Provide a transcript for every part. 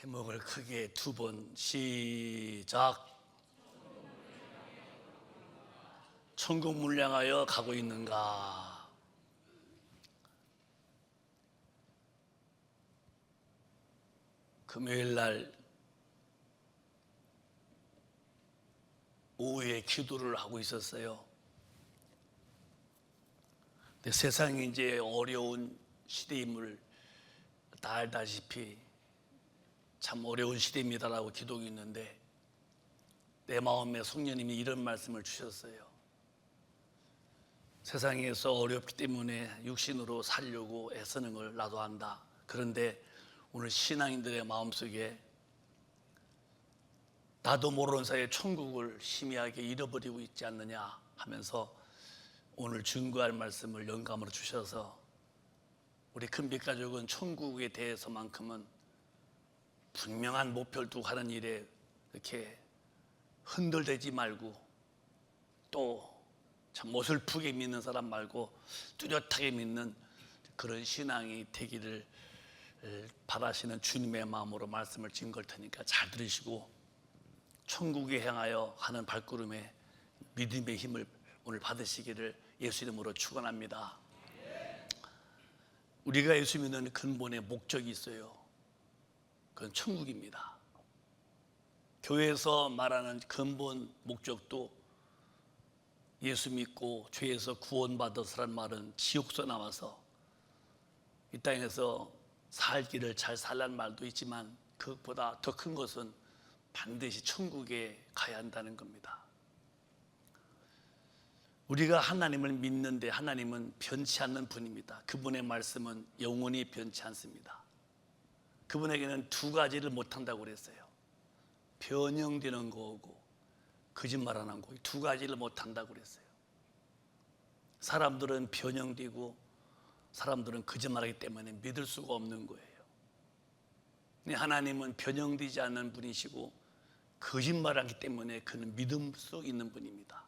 제목을 크게 두 번 시작. 천국문을 향하여 가고 있는가? 금요일 날 오후에 기도를 하고 있었어요. 근데 세상이 이제 어려운 시대임을 다 알다시피 참 어려운 시대입니다라고 기도가 있는데 내 마음에 성령님이 이런 말씀을 주셨어요. 세상에서 어렵기 때문에 육신으로 살려고 애쓰는 걸 나도 안다. 그런데 오늘 신앙인들의 마음속에 나도 모르는 사이에 천국을 희미하게 잃어버리고 있지 않느냐 하면서 오늘 증거할 말씀을 영감으로 주셔서 우리 큰빛가족은 천국에 대해서만큼은 분명한 목표를 두고 하는 일에 이렇게 흔들대지 말고 또 참 어설프게 믿는 사람 말고 뚜렷하게 믿는 그런 신앙이 되기를 바라시는 주님의 마음으로 말씀을 지은 걸 테니까 잘 들으시고 천국에 향하여 하는 발걸음에 믿음의 힘을 오늘 받으시기를 예수 이름으로 축원합니다. 우리가 예수 믿는 근본의 목적이 있어요. 그건 천국입니다. 교회에서 말하는 근본 목적도 예수 믿고 죄에서 구원받았으란 말은 지옥서 나와서 이 땅에서 살기를 잘 살란 말도 있지만 그것보다 더 큰 것은 반드시 천국에 가야 한다는 겁니다. 우리가 하나님을 믿는데 하나님은 변치 않는 분입니다. 그분의 말씀은 영원히 변치 않습니다. 그분에게는 두 가지를 못한다고 그랬어요. 변형되는 거고 거짓말하는 거, 두 가지를 못한다고 그랬어요. 사람들은 변형되고 사람들은 거짓말하기 때문에 믿을 수가 없는 거예요. 근데 하나님은 변형되지 않는 분이시고 거짓말하기 때문에 그는 믿을 수 있는 분입니다.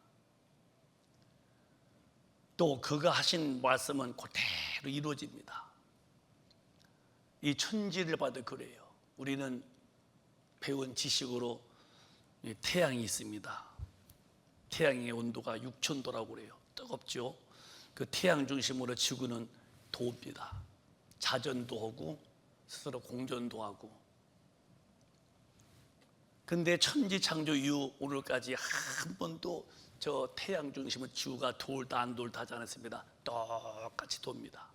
또 그가 하신 말씀은 그대로 이루어집니다. 이 천지를 봐도 그래요. 우리는 배운 지식으로 태양이 있습니다. 태양의 온도가 6000도라고 그래요. 뜨겁죠. 그 태양 중심으로 지구는 돕니다. 자전도 하고 스스로 공전도 하고. 근데 천지 창조 이후 오늘까지 한 번도 저 태양 중심으로 지구가 돌다 안 돌다 하지 않았습니다. 똑같이 돕니다.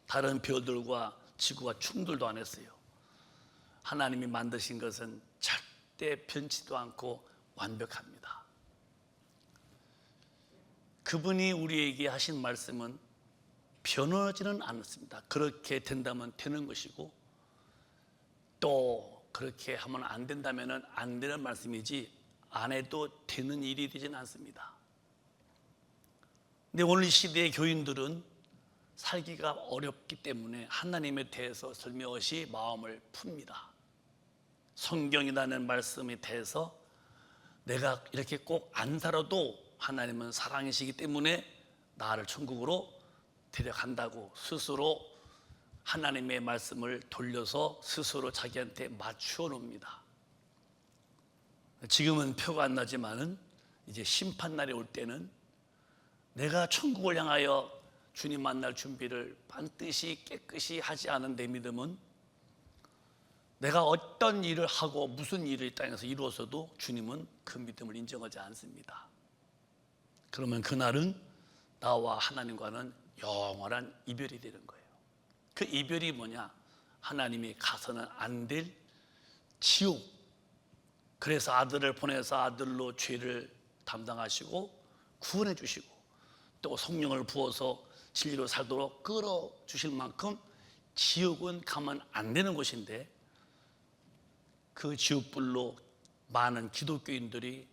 다른 별들과 지구가 충돌도 안 했어요. 하나님이 만드신 것은 절대 변치도 않고 완벽합니다. 그분이 우리에게 하신 말씀은 변하지는 않습니다. 그렇게 된다면 되는 것이고 또 그렇게 하면 안 된다면 안 되는 말씀이지 안 해도 되는 일이 되지는 않습니다. 근데 오늘 시대의 교인들은 살기가 어렵기 때문에 하나님에 대해서 슬며시 마음을 풉니다. 성경이라는 말씀에 대해서 내가 이렇게 꼭 안 살아도 하나님은 사랑이시기 때문에 나를 천국으로 데려간다고 스스로 하나님의 말씀을 돌려서 스스로 자기한테 맞추어 놓습니다. 지금은 표가 안 나지만은 이제 심판날이 올 때는 내가 천국을 향하여 주님 만날 준비를 반드시 깨끗이 하지 않은 내 믿음은 내가 어떤 일을 하고 무슨 일을 이 땅에서 이루어서도 주님은 그 믿음을 인정하지 않습니다. 그러면 그날은 나와 하나님과는 영원한 이별이 되는 거예요. 그 이별이 뭐냐? 하나님이 가서는 안 될 지옥. 그래서 아들을 보내서 아들로 죄를 담당하시고 구원해 주시고 또 성령을 부어서 진리로 살도록 끌어주실 만큼 지옥은 가면 안 되는 곳인데 그 지옥불로 많은 기독교인들이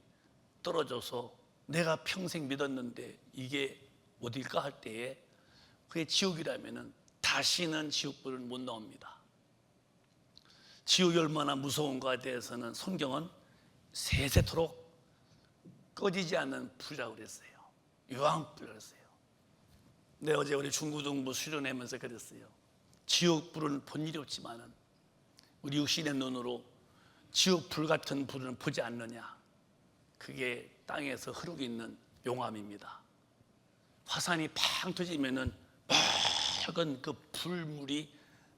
떨어져서 내가 평생 믿었는데 이게 어딜까 할 때에 그게 지옥이라면 다시는 지옥불은 못 나옵니다. 지옥이 얼마나 무서운가에 대해서는 성경은 세세토록 꺼지지 않는 불이라고 그랬어요. 유황불이라고 그랬어요. 근데 어제 우리 중고등부 수련하면서 그랬어요. 지옥불은 본 일이 없지만은 우리 육신의 눈으로 지옥 불 같은 불을 보지 않느냐? 그게 땅에서 흐르고 있는 용암입니다. 화산이 팡 터지면은 빨간 그 불물이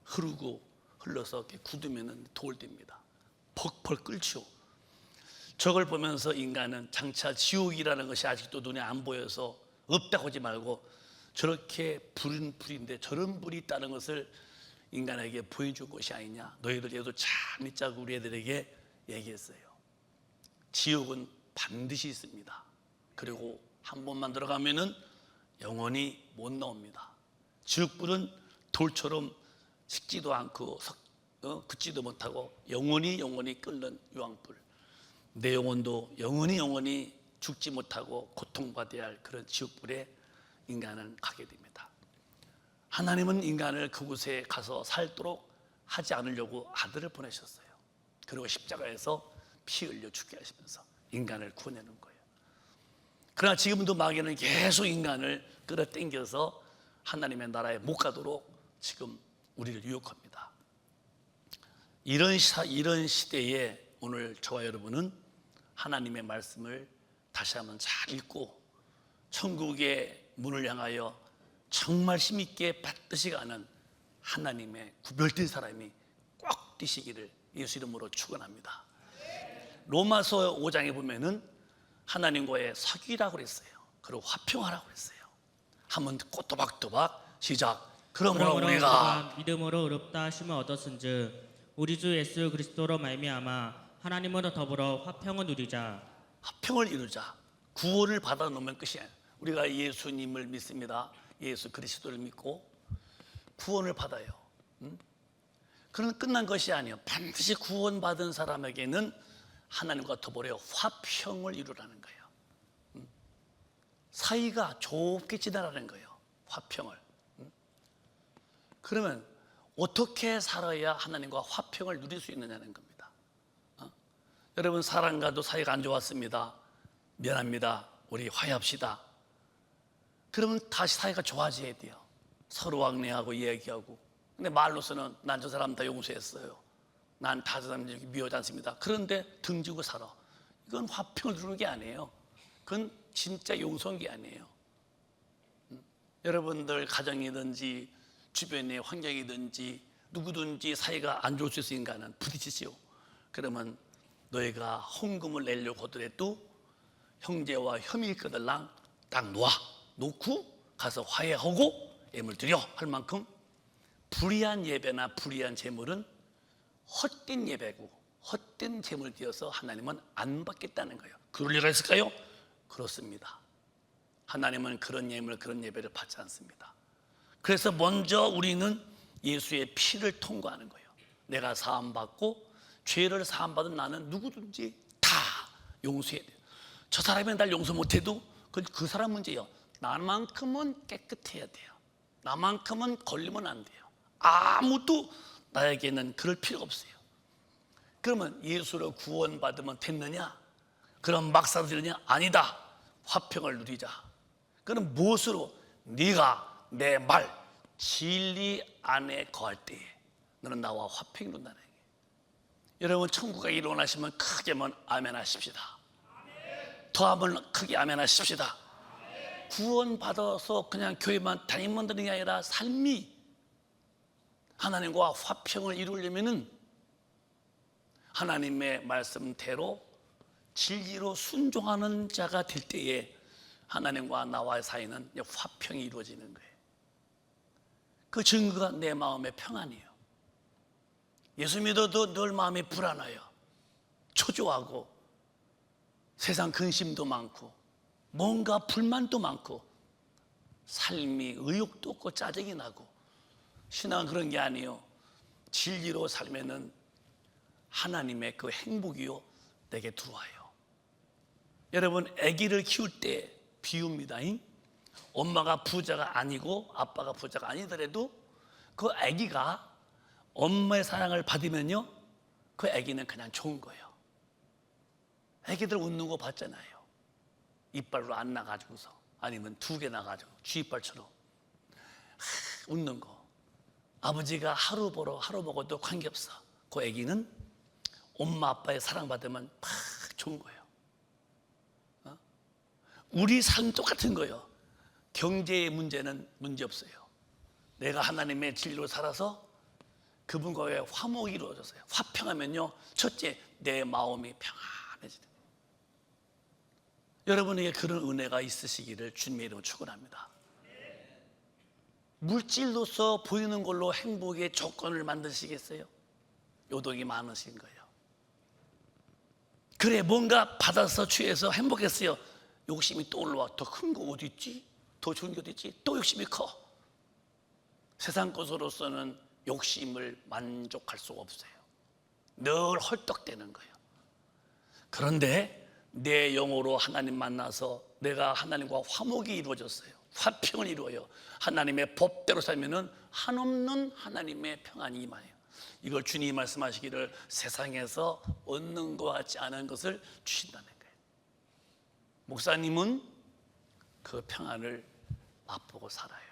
흘러서 이렇게 굳으면은 돌됩니다. 펄펄 끓죠. 저걸 보면서 인간은 장차 지옥이라는 것이 아직도 눈에 안 보여서 없다고 하지 말고 저렇게 불은 불인데 저런 불이 있다는 것을 인간에게 보여준 것이 아니냐. 너희들에게도 참 있자고 우리 애들에게 얘기했어요. 지옥은 반드시 있습니다. 그리고 한 번만 들어가면은 영원히 못 나옵니다. 지옥불은 돌처럼 식지도 않고 긋지도 못하고 영원히 끓는 유황불. 내 영혼도 영원히 죽지 못하고 고통받아야 할 그런 지옥불에 인간은 가게 됩니다. 하나님은 인간을 그곳에 가서 살도록 하지 않으려고 아들을 보내셨어요. 그리고 십자가에서 피 흘려 죽게 하시면서 인간을 구원하는 거예요. 그러나 지금도 마귀는 계속 인간을 끌어당겨서 하나님의 나라에 못 가도록 지금 우리를 유혹합니다. 이런 시대에 오늘 저와 여러분은 하나님의 말씀을 다시 한번 잘 읽고 천국의 문을 향하여 정말 힘있게 받듯이 가는 하나님의 구별된 사람이 꼭 되시기를 예수 이름으로 축원합니다. 로마서 5장에 보면은 하나님과의 사귀라고 그랬어요. 그리고 화평하라고 그랬어요. 한번 꼬또박또박 시작. 그러므로 우리가 믿음으로 의롭다 하심을 얻었은즉 우리 주 예수 그리스도로 말미암아 하나님으로 더불어 화평을 누리자. 화평을 이루자. 구원을 받아 놓으면 끝이에요. 우리가 예수님을 믿습니다. 예수 그리스도를 믿고 구원을 받아요. 그런 끝난 것이 아니에요. 반드시 구원받은 사람에게는 하나님과 더불어 화평을 이루라는 거예요. 사이가 좋게 지내라는 거예요. 화평을. 그러면 어떻게 살아야 하나님과 화평을 누릴 수 있느냐는 겁니다. 여러분, 사람과도 사이가 안 좋았습니다. 미안합니다. 우리 화해합시다. 그러면 다시 사이가 좋아져야 돼요. 서로 왕래하고 이야기하고. 근데 말로서는 난 저 사람 다 용서했어요. 난 다 저 사람 미워하지 않습니다. 그런데 등지고 살아. 이건 화평을 누르는 게 아니에요. 그건 진짜 용서한 게 아니에요. 여러분들 가정이든지 주변의 환경이든지 누구든지 사이가 안 좋을 수 있는 인간은 부딪히지요. 그러면 너희가 헌금을 내려고 하더라도 형제와 혐의일거들랑 딱 놓고 가서 화해하고 예물 드려 할 만큼 불의한 예배나 불의한 제물은 헛된 예배고 헛된 제물 드려서 하나님은 안 받겠다는 거예요. 그럴 리가 있을까요? 그렇습니다. 하나님은 그런 예물, 그런 예배를 받지 않습니다. 그래서 먼저 우리는 예수의 피를 통과하는 거예요. 내가 사함받고 죄를 사함받은 나는 누구든지 다 용서해야 돼요. 저 사람이 날 용서 못해도 그 사람 문제예요. 나만큼은 깨끗해야 돼요. 나만큼은 걸리면 안 돼요. 아무도 나에게는 그럴 필요가 없어요. 그러면 예수로 구원받으면 됐느냐? 그럼 막 살아지느냐? 아니다. 화평을 누리자. 그럼 무엇으로? 네가 내 말 진리 안에 거할 때에 너는 나와 화평이 이룬다는 얘기예요. 여러분, 천국에 일어나시면 크게만 아멘 하십시다. 더 한번 크게 아멘 하십시다. 구원받아서 그냥 교회만 다니면 되는 게 아니라 삶이 하나님과 화평을 이루려면은 하나님의 말씀대로 진리로 순종하는 자가 될 때에 하나님과 나와의 사이는 화평이 이루어지는 거예요. 그 증거가 내 마음의 평안이에요. 예수 믿어도 늘 마음이 불안해요. 초조하고 세상 근심도 많고 뭔가 불만도 많고 삶이 의욕도 없고 짜증이 나고. 신앙은 그런 게 아니에요. 진리로 살면은 하나님의 그 행복이요 내게 들어와요. 여러분, 아기를 키울 때 비유입니다. 엄마가 부자가 아니고 아빠가 부자가 아니더라도 그 아기가 엄마의 사랑을 받으면요 그 아기는 그냥 좋은 거예요. 아기들 웃는 거 봤잖아요. 이빨로 안 나가지고서 아니면 2개 나가지고 쥐이빨처럼 웃는 거. 아버지가 하루 먹어도 관계없어. 그 아기는 엄마 아빠의 사랑받으면 막 좋은 거예요. 우리 삶 똑같은 거예요. 경제의 문제는 문제 없어요. 내가 하나님의 진리로 살아서 그분과의 화목이 이루어졌어요. 화평하면요, 첫째, 내 마음이 평안해지는 거예요. 여러분에게 그런 은혜가 있으시기를 주님의 이름으로 축원합니다. 물질로서 보이는 걸로 행복의 조건을 만드시겠어요? 요동이 많으신 거예요. 그래, 뭔가 받아서 취해서 행복했어요. 욕심이 또 올라와. 더 큰 거 어디 있지? 더 좋은 게 어디 있지? 또 욕심이 커. 세상 것으로서는 욕심을 만족할 수가 없어요. 늘 헐떡대는 거예요. 그런데 내 영으로 하나님 만나서 내가 하나님과 화목이 이루어졌어요. 화평을 이루어요. 하나님의 법대로 살면은 한없는 하나님의 평안이 임하여. 이걸 주님이 말씀하시기를 세상에서 얻는 것 같지 않은 것을 주신다는 거예요. 목사님은 그 평안을 맛보고 살아요.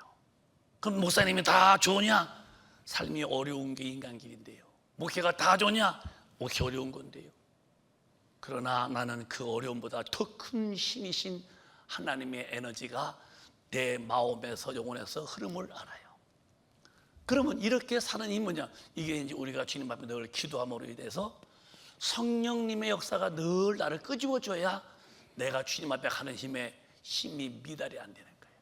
그럼 목사님이 다 좋으냐? 삶이 어려운 게 인간길인데요. 목회가 다 좋냐? 목회 어려운 건데요. 그러나 나는 그 어려움보다 더 큰 힘이신 하나님의 에너지가 내 마음에서 영혼에서 흐름을 알아요. 그러면 이렇게 사는 힘은 뭐냐? 이게 이제 우리가 주님 앞에 늘 기도함으로 인해서 성령님의 역사가 늘 나를 끄집어줘야 내가 주님 앞에 가는 힘이 미달이 안 되는 거예요.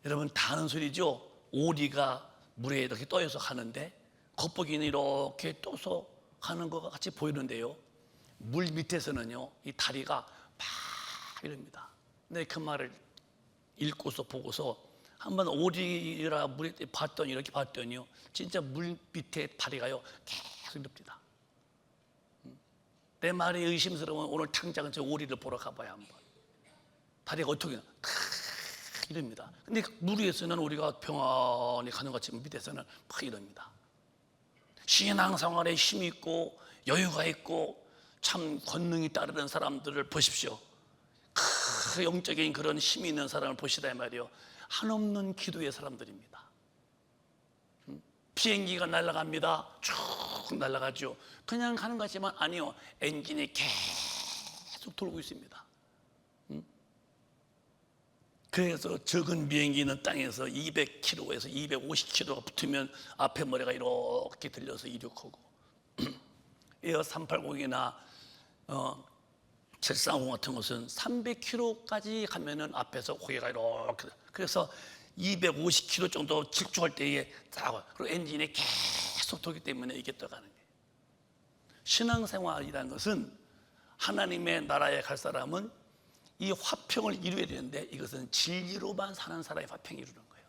여러분 다 아는 소리죠? 오리가 물에 이렇게 떠서 가는데 겉보기는 이렇게 떠서 가는 것 같이 보이는데요, 물 밑에서는요 이 다리가 막 이럽니다. 근데 그 말을 읽고서 보고서 한번 오리라 물에 봤더니 이렇게 봤더니요, 진짜 물 밑에 다리가요 계속 이럽니다. 내 말이 의심스러우면 오늘 당장은 저 오리를 보러 가봐야 한번. 다리가 어떻게 이럽니다. 근데 물 위에서는 우리가 평안히 가는 것 같지만 밑에서는 막 이럽니다. 신앙생활에 힘이 있고 여유가 있고 참 권능이 따르는 사람들을 보십시오. 그 영적인 그런 힘이 있는 사람을 보시다 말이요, 한없는 기도의 사람들입니다. 비행기가 날아갑니다. 쭉 날아가죠. 그냥 가는 것 같지만 아니요, 엔진이 계속 돌고 있습니다. 그래서 적은 비행기는 땅에서 200km에서 250km가 붙으면 앞에 머리가 이렇게 들려서 이륙하고 에어 380이나 730 같은 것은 300km까지 가면은 앞에서 고개가 이렇게, 그래서 250km 정도 직주할 때에 딱, 그리고 엔진이 계속 돌기 때문에 이게 떠가는 거예요. 신앙생활이라는 것은 하나님의 나라에 갈 사람은 이 화평을 이루어야 되는데 이것은 진리로만 사는 사람이 화평을 이루는 거예요.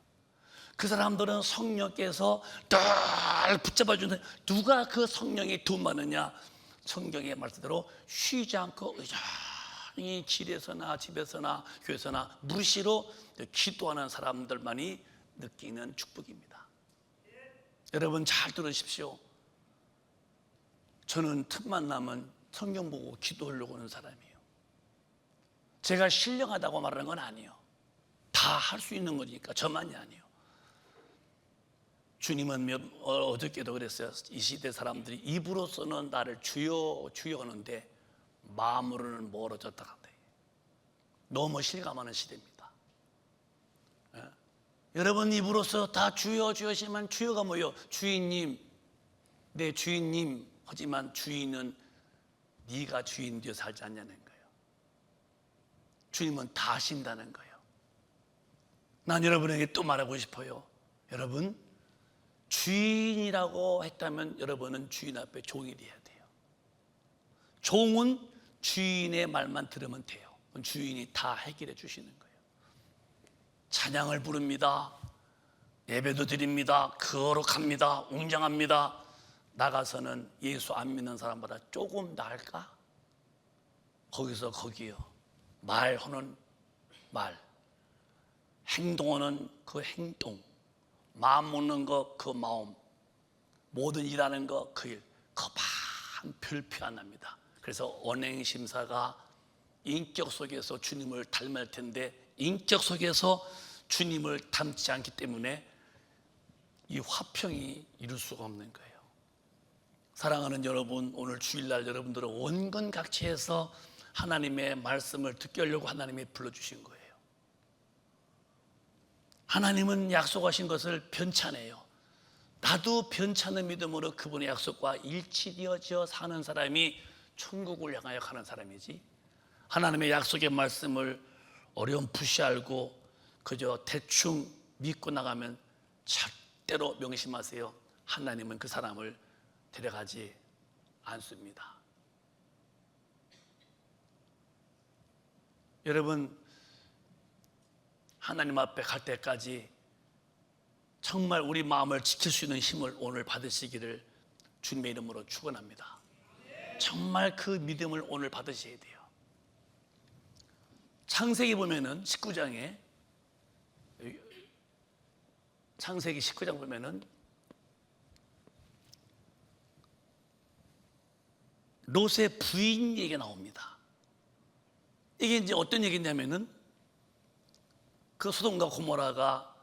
그 사람들은 성령께서 늘 붙잡아주는, 누가 그 성령이 돈 많으냐? 성경의 말씀대로 쉬지 않고 의존히 길에서나 집에서나 교회에서나 무시로 기도하는 사람들만이 느끼는 축복입니다. 여러분 잘 들으십시오. 저는 틈만 나면 성경 보고 기도하려고 하는 사람이에요. 제가 신령하다고 말하는 건 아니에요. 다 할 수 있는 거니까 저만이 아니에요. 주님은 어저께도 그랬어요. 이 시대 사람들이 입으로서는 나를 주여 주여 하는데 마음으로는 멀어졌다 한다. 너무 실감하는 시대입니다. 여러분 입으로서 다 주여 주여 하시면 주여가 뭐예요? 주인님, 내 주인님. 하지만 주인은 네가 주인 되어 살지 않냐는 거예요. 주님은 다 하신다는 거예요. 난 여러분에게 또 말하고 싶어요. 여러분 주인이라고 했다면 여러분은 주인 앞에 종이 돼야 돼요. 종은 주인의 말만 들으면 돼요. 주인이 다 해결해 주시는 거예요. 찬양을 부릅니다. 예배도 드립니다. 거룩합니다. 웅장합니다. 나가서는 예수 안 믿는 사람보다 조금 나을까? 거기서 거기요. 말하는 말, 행동하는 그 행동, 마음 먹는 거 그 마음, 모든 일하는 거 그 일, 거반 별표 안 납니다. 그래서 언행심사가 인격 속에서 주님을 닮을 텐데 인격 속에서 주님을 닮지 않기 때문에 이 화평이 이룰 수가 없는 거예요. 사랑하는 여러분, 오늘 주일날 여러분들은 원근각지에서 하나님의 말씀을 듣게 하려고 하나님이 불러주신 거예요. 하나님은 약속하신 것을 변찮아요. 나도 변찮은 믿음으로 그분의 약속과 일치되어져 사는 사람이 천국을 향하여 가는 사람이지, 하나님의 약속의 말씀을 어렴풋이 알고 그저 대충 믿고 나가면 절대로 명심하세요. 하나님은 그 사람을 데려가지 않습니다. 여러분, 하나님 앞에 갈 때까지 정말 우리 마음을 지킬 수 있는 힘을 오늘 받으시기를 주님의 이름으로 축원합니다. 정말 그 믿음을 오늘 받으셔야 돼요. 창세기 보면은 19장에, 창세기 19장 보면은 롯의 부인 얘기가 나옵니다. 이게 이제 어떤 얘기냐면은 그 소돔과 고모라가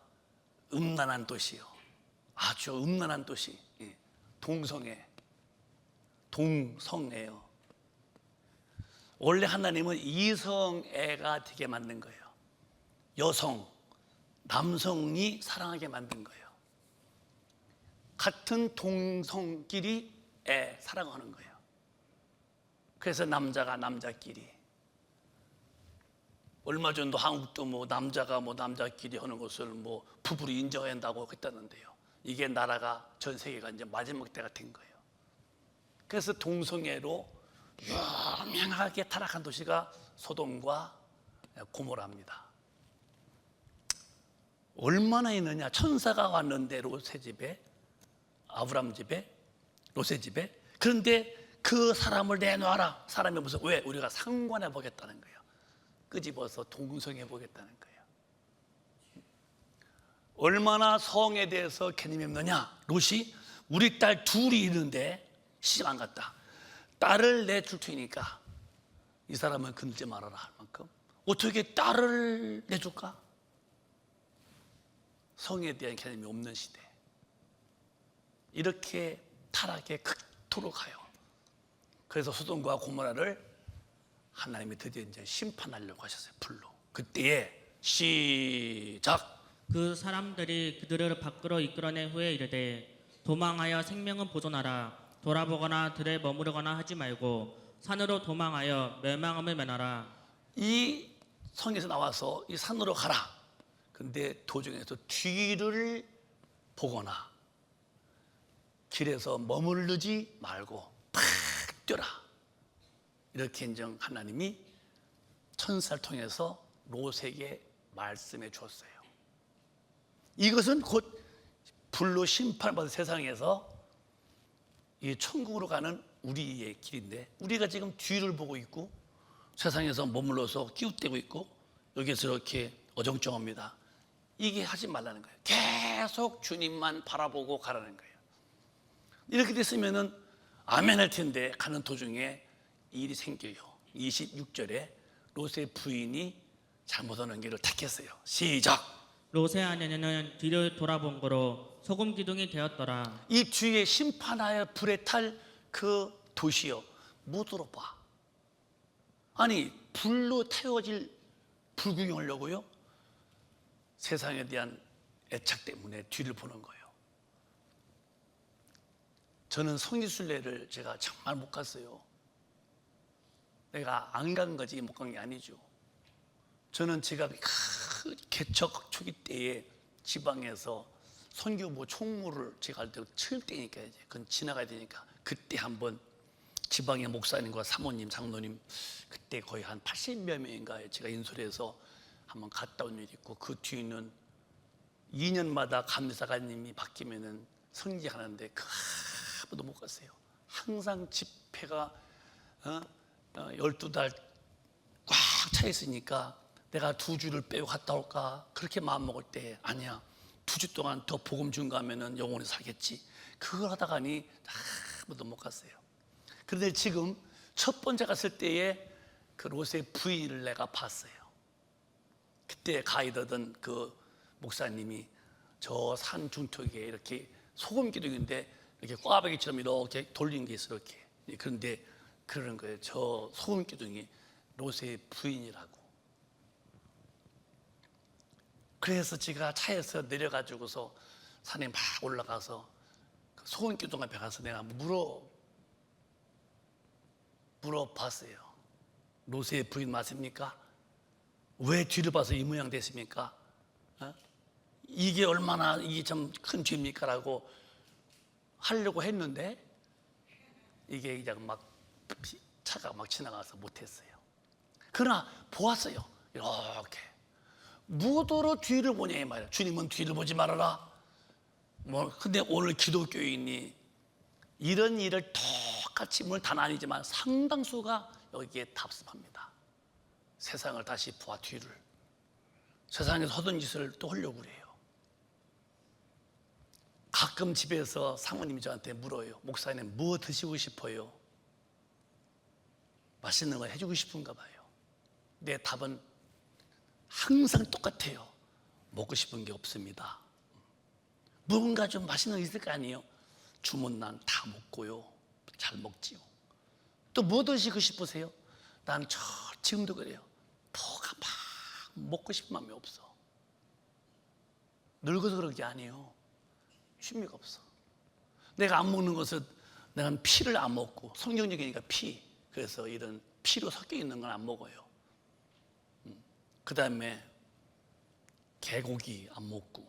음란한 도시요, 아주 음란한 도시, 동성애예요. 원래 하나님은 이성애가 되게 만든 거예요. 여성, 남성이 사랑하게 만든 거예요. 같은 동성끼리 사랑하는 거예요. 그래서 남자가 남자끼리, 얼마 전도 한국도 남자가 남자끼리 하는 것을 부부로 인정한다고 했다는데요. 이게 나라가 전 세계가 이제 마지막 때가 된 거예요. 그래서 동성애로 유명하게 타락한 도시가 소돔과 고모라입니다. 얼마나 있느냐? 천사가 왔는데 롯의 집에, 아브람 집에, 롯의 집에. 그런데 그 사람을 내놔라. 사람이 무슨, 왜? 우리가 상관해 보겠다는 거예요. 끄집어서 동성해 보겠다는 거예요. 얼마나 성에 대해서 개념이 없느냐? 롯이 우리 딸 둘이 있는데 시집 안 갔다. 딸을 내줄 테니까 이 사람은 건들지 말아라 할 만큼 어떻게 딸을 내줄까? 성에 대한 개념이 없는 시대. 이렇게 타락에 극도로 가요. 그래서 소돔과 고모라를 하나님이 드디어 이제 심판하려고 하셨어요. 불로. 그때에 시작. 그 사람들이 그들을 밖으로 이끌어낸 후에 이르되 도망하여 생명은 보존하라. 돌아보거나 들에 머무르거나 하지 말고 산으로 도망하여 멸망함을 면하라. 이 성에서 나와서 이 산으로 가라. 근데 도중에서 뒤를 보거나 길에서 머무르지 말고 팍 뛰어라. 이렇게 인정 하나님이 천사를 통해서 롯에게 말씀해 주었어요. 이것은 곧 불로 심판받은 세상에서 이 천국으로 가는 우리의 길인데, 우리가 지금 뒤를 보고 있고 세상에서 머물러서 끼웃대고 있고 여기서 이렇게 어정쩡합니다. 이게 하지 말라는 거예요. 계속 주님만 바라보고 가라는 거예요. 이렇게 됐으면은 아멘 할 텐데 가는 도중에 일이 생겨요. 26절에 롯의 부인이 잘못하는 길을 택했어요. 시작. 롯의 아내는 뒤를 돌아본 거로 소금 기둥이 되었더라. 이 뒤에 심판하여 불에 탈 그 도시요, 못 들어봐. 아니, 불로 태워질 불구경하려고요? 세상에 대한 애착 때문에 뒤를 보는 거예요. 저는 성지순례를 제가 정말 못 갔어요. 내가 안 간 거지 못 간 게 아니죠. 저는 제가 개척 초기 때에 지방에서 선교 총무를 제가 할 때 칠 때니까 이제 그건 지나가야 되니까 그때 한번 지방의 목사님과 사모님, 장로님 그때 거의 한 80여 명인가 제가 인솔해서 한번 갔다 온 일이 있고, 그 뒤는 2년마다 감리사관님이 바뀌면은 성지하는데 그 한 번도 못 갔어요. 항상 집회가 12달 꽉 차 있으니까 내가 2주를 빼고 갔다 올까 그렇게 마음 먹을 때, 아니야, 2주 동안 더 복음 증거하면은 영원히 살겠지. 그걸 하다가니 한 번도 못 갔어요. 그런데 지금 첫 번째 갔을 때에 그 롯의 부인을 내가 봤어요. 그때 가이드던 그 목사님이 저 산 중턱에 이렇게 소금 기둥인데 이렇게 꽈배기처럼 이렇게 돌린 게 있어 이렇게. 그런데 그러는 거예요. 저 소금 기둥이 롯의 부인이라고. 그래서 제가 차에서 내려가지고서 산에 막 올라가서 그 소금 기둥 앞에 가서 내가 물어봤어요. 롯의 부인 맞습니까? 왜 뒤를 봐서 이 모양 됐습니까? 이게 얼마나 이게 좀 큰 죄입니까? 라고 하려고 했는데 이게 그냥 막 차가 막 지나가서 못했어요. 그러나 보았어요. 이렇게 무도로 뒤를 보냐 이 말이야. 주님은 뒤를 보지 말아라. 근데 오늘 기독교인이 이런 일을 똑같이 물론 단 아니지만 상당수가 여기에 답습합니다. 세상을 다시 보아 뒤를. 세상에서 하던 짓을 또 하려고 그래요. 가끔 집에서 사모님이 저한테 물어요. 목사님 뭐 드시고 싶어요? 맛있는 거 해주고 싶은가 봐요. 내 답은 항상 똑같아요. 먹고 싶은 게 없습니다. 뭔가 좀 맛있는 거 있을 거 아니에요? 주문 난 다 먹고요. 잘 먹지요. 또 뭐 드시고 싶으세요? 난 지금도 그래요. 뭐가 막 먹고 싶은 마음이 없어. 늙어서 그런 게 아니에요. 취미가 없어. 내가 안 먹는 것은 내가 피를 안 먹고 성경적이니까 피. 그래서 이런 피로 섞여 있는 건 안 먹어요. 그 다음에 개고기 안 먹고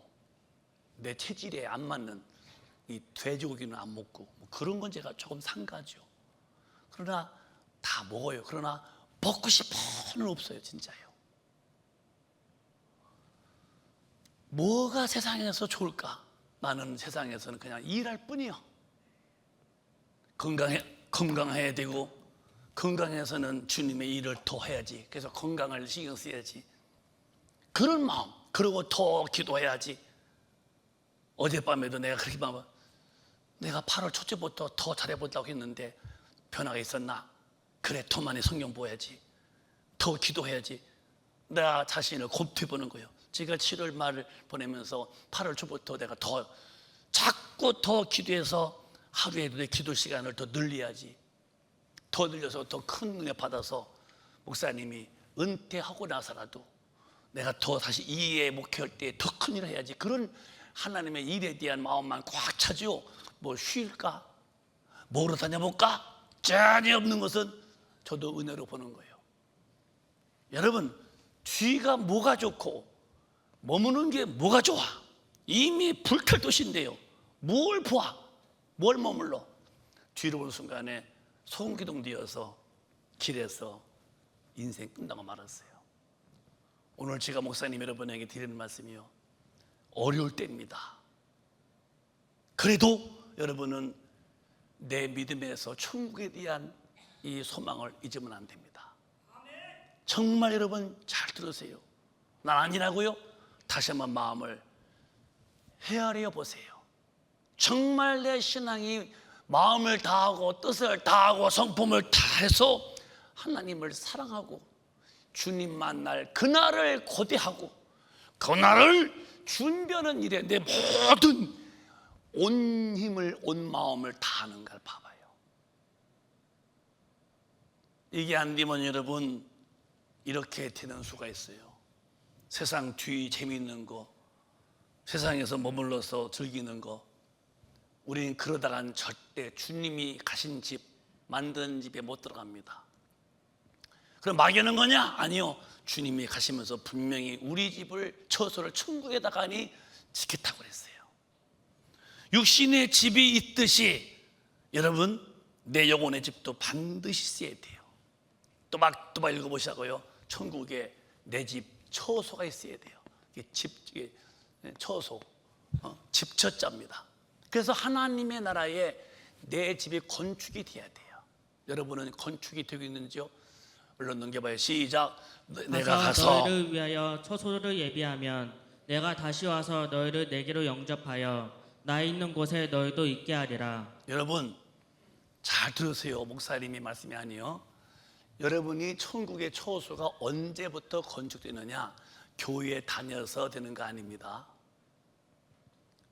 내 체질에 안 맞는 이 돼지고기는 안 먹고 뭐 그런 건 제가 조금 상가죠. 그러나 다 먹어요. 그러나 먹고 싶어는 없어요. 진짜요. 뭐가 세상에서 좋을까? 나는 세상에서는 그냥 일할 뿐이요. 건강해야 되고 건강해서는 주님의 일을 더 해야지. 그래서 건강을 신경 써야지. 그런 마음. 그리고 더 기도해야지. 어젯밤에도 내가 그렇게 막 내가 8월 첫째부터 더 잘해보려고 했는데 변화가 있었나? 그래 더 많이 성경 보야지. 더 기도해야지. 내가 자신을 곱씹어보는 거예요. 제가 7월 말을 보내면서 8월 초부터 내가 자꾸 더 기도해서 하루에도 내 기도 시간을 더 늘려야지. 더 늘려서 더 큰 은혜 받아서 목사님이 은퇴하고 나서라도 내가 더 다시 이해 목회할 때 더 큰 일을 해야지. 그런 하나님의 일에 대한 마음만 꽉 차죠. 뭐 쉴까? 뭐로 다녀볼까? 전혀 없는 것은 저도 은혜로 보는 거예요. 여러분, 뒤가 뭐가 좋고 머무는 게 뭐가 좋아? 이미 불탈도시인데요. 뭘 보아? 뭘 머물러? 뒤로 보는 순간에 소금기둥 뒤어서 길에서 인생 끝나고 말았어요. 오늘 제가 목사님 여러분에게 드리는 말씀이요, 어려울 때입니다. 그래도 여러분은 내 믿음에서 천국에 대한 이 소망을 잊으면 안 됩니다. 정말 여러분 잘 들으세요. 난 아니라고요? 다시 한번 마음을 헤아려 보세요. 정말 내 신앙이 마음을 다하고 뜻을 다하고 성품을 다해서 하나님을 사랑하고 주님 만날 그날을 고대하고 그날을 준비하는 일에 내 모든 온 힘을 온 마음을 다하는가를 봐봐요. 이게 안 되면 여러분 이렇게 되는 수가 있어요. 세상 뒤 재미있는 거, 세상에서 머물러서 즐기는 거, 우리는 그러다간 절대 주님이 가신 집, 만든 집에 못 들어갑니다. 그럼 막연한 거냐? 아니요. 주님이 가시면서 분명히 우리 집을, 처소를 천국에다 가니 지켰다고 그랬어요. 육신의 집이 있듯이 여러분 내 영혼의 집도 반드시 있어야 돼요. 또 막 읽어보시라고요. 천국에 내 집 처소가 있어야 돼요. 이게 이게 처소, 집처자입니다. 그래서 하나님의 나라에 내 집이 건축이 돼야 돼요. 여러분은 건축이 되고 있는지요? 얼른 넘겨봐요. 시작. 내가 가서 너희를 위하여 처소를 예비하면 내가 다시 와서 너희를 내게로 영접하여 나 있는 곳에 너희도 있게 하리라. 여러분 잘 들으세요. 목사님이 말씀이 아니요. 여러분이 천국의 처소가 언제부터 건축되느냐? 교회에 다녀서 되는 거 아닙니다.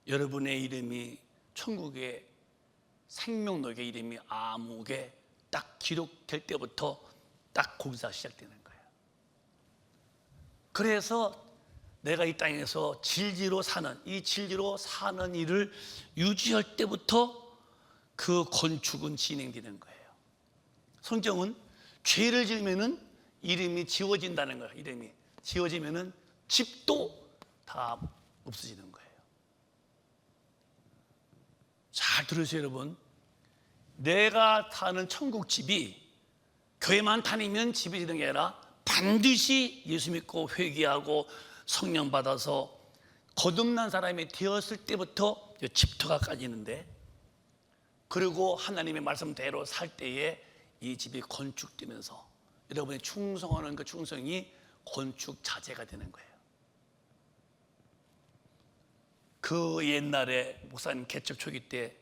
여러분의 이름이 천국에 생명록의 이름이 아무개 딱 기록될 때부터 딱 거기서 시작되는 거예요. 그래서 내가 이 땅에서 진리로 사는, 이 진리로 사는 일을 유지할 때부터 그 건축은 진행되는 거예요. 성경은 죄를 지으면은 이름이 지워진다는 거예요. 이름이 지워지면은 집도 다 없어지는 거예요. 잘 들으세요, 여러분. 내가 사는 천국 집이 교회만 다니면 집이 되는 게 아니라 반드시 예수 믿고 회개하고 성령 받아서 거듭난 사람이 되었을 때부터 집터가 까지는데, 그리고 하나님의 말씀대로 살 때에 이 집이 건축되면서 여러분이 충성하는 그 충성이 건축 자재가 되는 거예요. 그 옛날에 목사님 개척 초기 때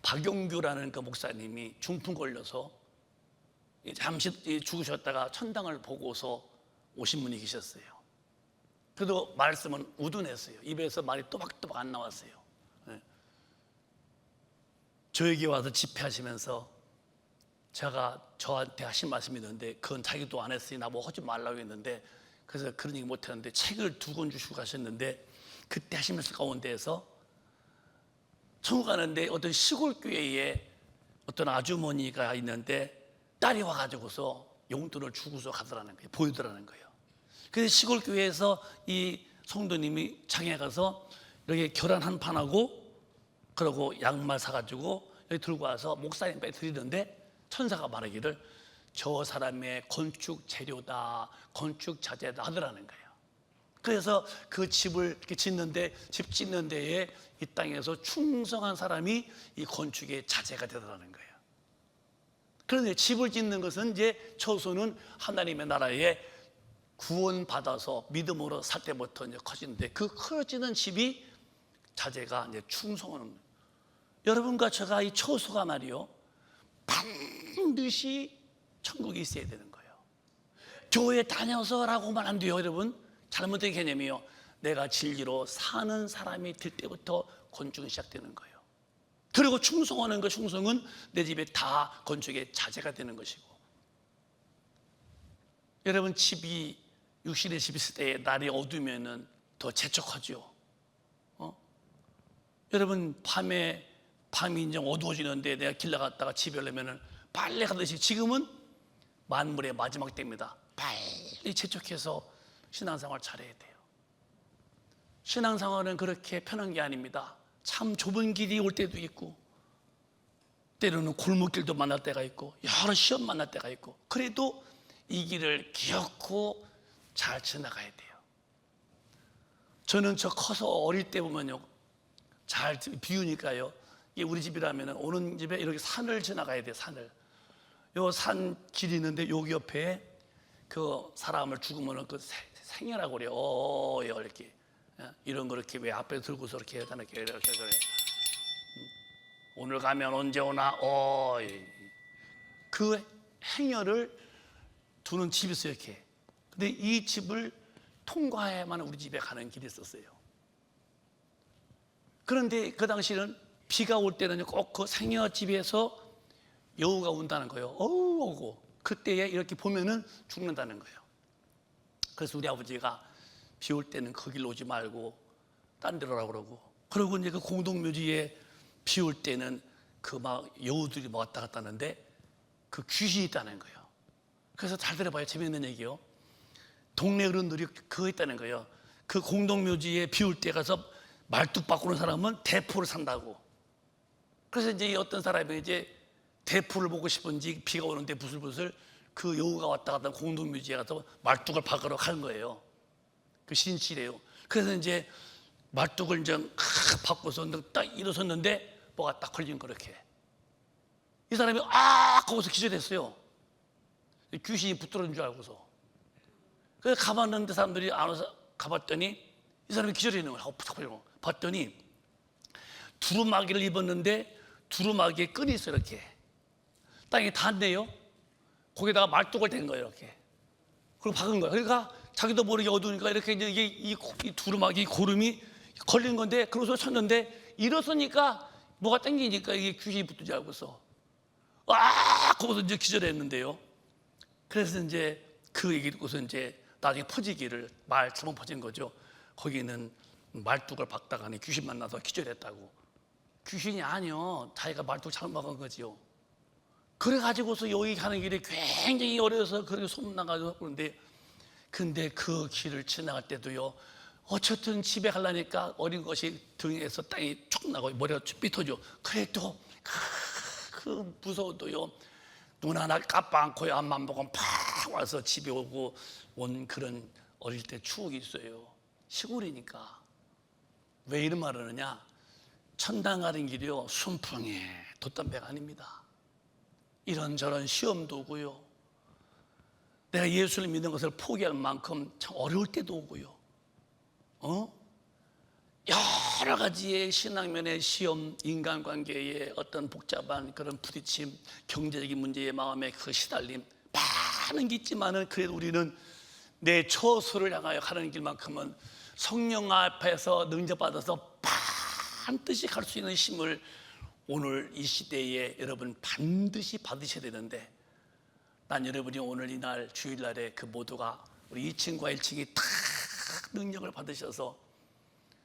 박용규라는 그 목사님이 중풍 걸려서 잠시 죽으셨다가 천당을 보고서 오신 분이 계셨어요. 그래도 말씀은 우둔했어요. 입에서 말이 또박또박 안 나왔어요. 저에게 와서 집회하시면서 제가 저한테 하신 말씀이 있는데, 그건 자기도 안 했으니 나보고 하지 말라고 했는데, 그래서 그런 얘기 못 했는데 책을 2권 주시고 가셨는데, 그때 하신 말씀 가운데에서 천국 가는데 어떤 시골 교회에 어떤 아주머니가 있는데 딸이 와가지고서 용돈을 주고서 가더라는 거예요. 보여더라는 거예요. 그래서 시골 교회에서 이 성도님이 장에 가서 이렇게 계란 한 판하고 그러고 양말 사가지고 여기 들고 와서 목사님께 드리는데, 천사가 말하기를 저 사람의 건축 재료다, 건축 자재다 하더라는 거예요. 그래서 그 집을 이렇게 짓는데, 집 짓는 데에 이 땅에서 충성한 사람이 이 건축의 자재가 되더라는 거예요. 그런데 집을 짓는 것은 이제 처소는 하나님의 나라에 구원받아서 믿음으로 살 때부터 이제 커지는데, 그 커지는 집이 자재가 이제 충성하는 거예요. 여러분과 제가 이 처소가 말이요, 반드시 천국이 있어야 되는 거예요. 교회 다녀서라고만 안 돼요, 여러분. 잘못된 개념이요. 내가 진리로 사는 사람이 될 때부터 건축이 시작되는 거예요. 그리고 충성하는 그 충성은 내 집에 다 건축의 자재가 되는 것이고, 여러분 집이 육신의 집이 있을 때 날이 어두우면은 더 재촉하죠. 여러분 밤이 이제 어두워지는데 내가 길 나갔다가 집에 오려면은 빨래 가듯이 지금은 만물의 마지막 때입니다. 빨리 재촉해서 신앙생활 잘해야 돼요. 신앙생활은 그렇게 편한 게 아닙니다. 참 좁은 길이 올 때도 있고, 때로는 골목길도 만날 때가 있고, 여러 시험 만날 때가 있고, 그래도 이 길을 기억고 잘 지나가야 돼요. 저는 저 커서 어릴 때 보면요, 잘 비우니까요, 우리 집이라면 오는 집에 이렇게 산을 지나가야 돼요. 산을. 요 산 길이 있는데 여기 옆에 그 사람을 죽으면 그 생이라고 그래요. 이렇게 이런 거 이렇게 왜 앞에 들고서 이렇게 이렇게 오늘 가면 언제 오나 그 행여를 두는 집이 있어요. 이렇게. 근데 이 집을 통과해야만 우리 집에 가는 길이 있었어요. 그런데 그 당시는 비가 올 때는 꼭 그 생여 집에서 여우가 온다는 거예요. 오고 그때에 이렇게 보면은 죽는다는 거예요. 그래서 우리 아버지가 비 올 때는 그 길로 오지 말고 딴 데로 오라고 그러고, 그리고 이제 그 공동묘지에 비 올 때는 그 막 여우들이 왔다 갔다 하는데 그 귀신이 있다는 거예요. 그래서 잘 들어봐요. 재밌는 얘기요. 동네 어른들이 그거 있다는 거예요. 그 공동묘지에 비 올 때 가서 말뚝 바꾸는 사람은 대포를 산다고. 그래서 이제 어떤 사람이 이제 대포를 보고 싶은지 비가 오는데 부슬부슬 그 여우가 왔다 갔다 공동묘지에 가서 말뚝을 박으러 간 거예요. 그 신실해요. 그래서 이제 말뚝을 이제 바꿔서 딱 일어섰는데 뭐가 딱 걸린 거 이렇게. 이 사람이 거기서 기절했어요. 귀신이 붙들어진 줄 알고서. 그래서 가봤는데 사람들이 안 와서 가봤더니 이 사람이 기절해 있는 거예요. 봤더니 두루마기를 입었는데 두루마기에 끈이 있어요. 이렇게 땅에 닿네요. 거기다가 말뚝을 댄 거예요. 이렇게. 그리고 박은 거예요. 그러니까 자기도 모르게 어두우니까 이렇게 이제 이 두루마기 고름이 걸린 건데, 그러고서 쳤는데 일어서니까 뭐가 땡기니까 이게 귀신이 붙지 않고서 거기서 이제 기절했는데요. 그래서 이제 그 얘기 듣고서 이제 나중에 퍼지기를 말처럼 퍼진 거죠. 거기는 말뚝을 박다가니 귀신 만나서 기절했다고. 귀신이 아니요, 자기가 말뚝 잘못 박은 거지요. 그래가지고서 여기 가는 길이 굉장히 어려워서 그렇게 소문나가지고 그런데, 근데 그 길을 지나갈 때도요, 어쨌든 집에 가려니까 어린 것이 등에서 땅이 쭉 나고 머리가 쭉 삐터져. 그래도 그 무서워도요, 눈 하나 깜빡하고 앞만 보고 팍 와서 집에 오고 온 그런 어릴 때 추억이 있어요. 시골이니까. 왜 이런 말을 하느냐? 천당 가는 길이요, 순풍에 돛담배가 아닙니다. 이런저런 시험도 오고요, 내가 예수를 믿는 것을 포기할 만큼 참 어려울 때도 오고요, 여러 가지의 신앙면의 시험, 인간관계의 어떤 복잡한 그런 부딪힘, 경제적인 문제의 마음의 그 시달림, 많은 게 있지만은 그래도 우리는 내 처소를 향하여 가는 길만큼은 성령 앞에서 능력받아서 반드시 갈 수 있는 힘을 오늘 이 시대에 여러분 반드시 받으셔야 되는데, 난 여러분이 오늘 이날 주일날에 그 모두가 우리 2층과 1층이 다 능력을 받으셔서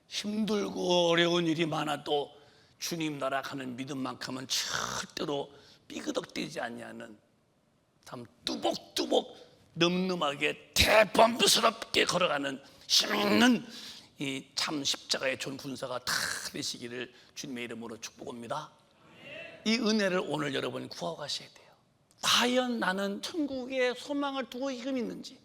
힘들고 어려운 일이 많아도 주님 나라 가는 믿음만큼은 절대로 삐그덕대지 않냐는 참 뚜벅뚜벅 늠름하게 대범스럽게 걸어가는 힘있는 이 참 십자가의 존 군사가 다 되시기를 주님의 이름으로 축복합니다. 이 은혜를 오늘 여러분 구하고 가셔야 돼요. 과연 나는 천국에 소망을 두고 지금 있는지,